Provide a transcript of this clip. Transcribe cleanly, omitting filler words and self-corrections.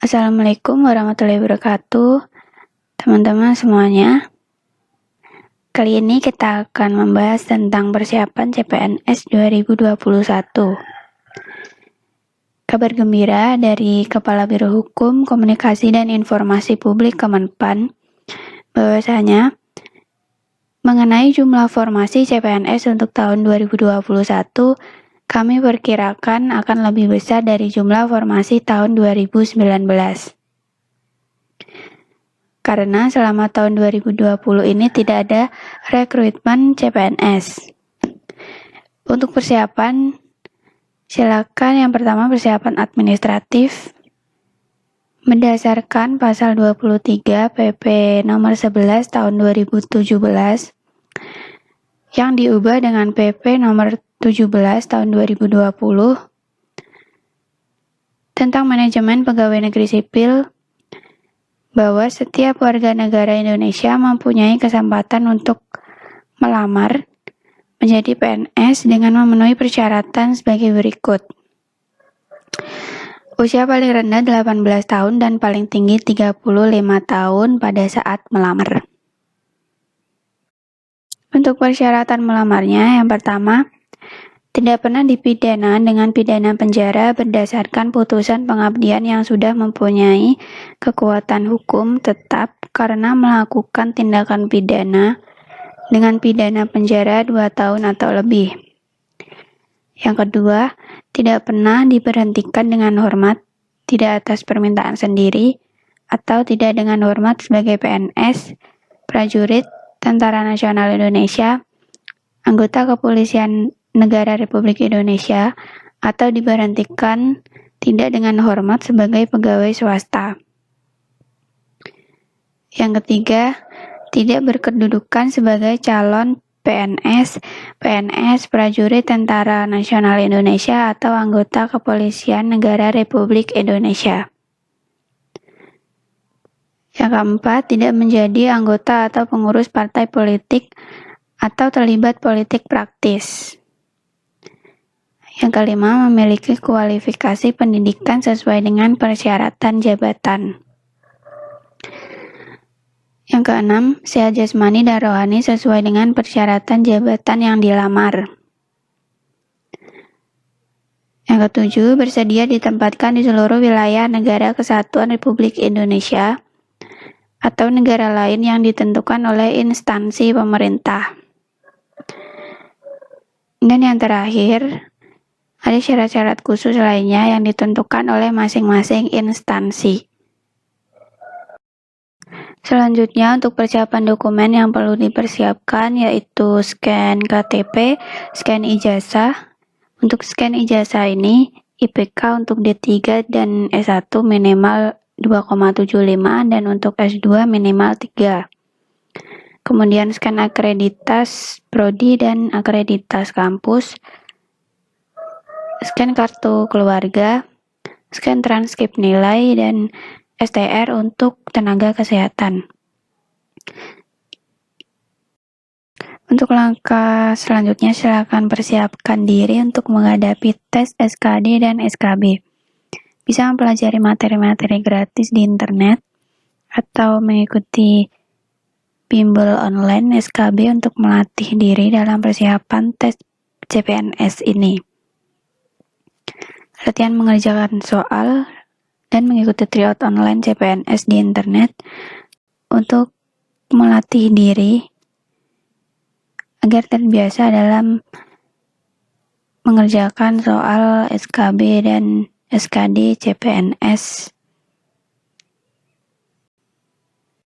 Assalamualaikum warahmatullahi wabarakatuh, teman-teman semuanya. Kali ini kita akan membahas tentang persiapan CPNS 2021. Kabar gembira dari Kepala Biro Hukum, Komunikasi dan Informasi Publik Kemenpan, bahwasanya mengenai jumlah formasi CPNS untuk tahun 2021, kami perkirakan akan lebih besar dari jumlah formasi tahun 2019. Karena selama tahun 2020 ini tidak ada rekrutmen CPNS. Untuk persiapan, silakan yang pertama persiapan administratif. Berdasarkan pasal 23 PP nomor 11 tahun 2017 yang diubah dengan PP nomor 17 tahun 2020 tentang manajemen pegawai negeri sipil, bahwa setiap warga negara Indonesia mempunyai kesempatan untuk melamar menjadi PNS dengan memenuhi persyaratan sebagai berikut. Usia paling rendah 18 tahun dan paling tinggi 35 tahun pada saat melamar. Untuk persyaratan melamarnya, yang pertama, tidak pernah dipidana dengan pidana penjara berdasarkan putusan pengabdian yang sudah mempunyai kekuatan hukum tetap karena melakukan tindakan pidana dengan pidana penjara 2 tahun atau lebih. Yang kedua, tidak pernah diberhentikan dengan hormat, tidak atas permintaan sendiri, atau tidak dengan hormat sebagai PNS, prajurit, Tentara Nasional Indonesia, anggota Kepolisian Negara Republik Indonesia, atau diberhentikan tidak dengan hormat sebagai pegawai swasta. Yang ketiga, tidak berkedudukan sebagai calon PNS, prajurit Tentara Nasional Indonesia, atau anggota Kepolisian Negara Republik Indonesia. Yang keempat, tidak menjadi anggota atau pengurus partai politik atau terlibat politik praktis. Yang kelima, memiliki kualifikasi pendidikan sesuai dengan persyaratan jabatan. Yang keenam, sehat jasmani dan rohani sesuai dengan persyaratan jabatan yang dilamar. Yang ketujuh, bersedia ditempatkan di seluruh wilayah Negara Kesatuan Republik Indonesia atau negara lain yang ditentukan oleh instansi pemerintah. Dan yang terakhir, ada syarat-syarat khusus lainnya yang ditentukan oleh masing-masing instansi. Selanjutnya, untuk persiapan dokumen yang perlu dipersiapkan yaitu scan KTP, scan ijazah. Untuk scan ijazah ini, IPK untuk D3 dan S1 minimal 2,75 dan untuk S2 minimal 3. Kemudian scan akreditas prodi dan akreditas kampus, scan kartu keluarga, scan transkrip nilai, dan STR untuk tenaga kesehatan. Untuk langkah selanjutnya, silakan persiapkan diri untuk menghadapi tes SKD dan SKB. Bisa mempelajari materi-materi gratis di internet atau mengikuti bimbel online SKB untuk melatih diri dalam persiapan tes CPNS ini. Latihan mengerjakan soal dan mengikuti tryout online CPNS di internet untuk melatih diri agar terbiasa dalam mengerjakan soal SKB dan SKD CPNS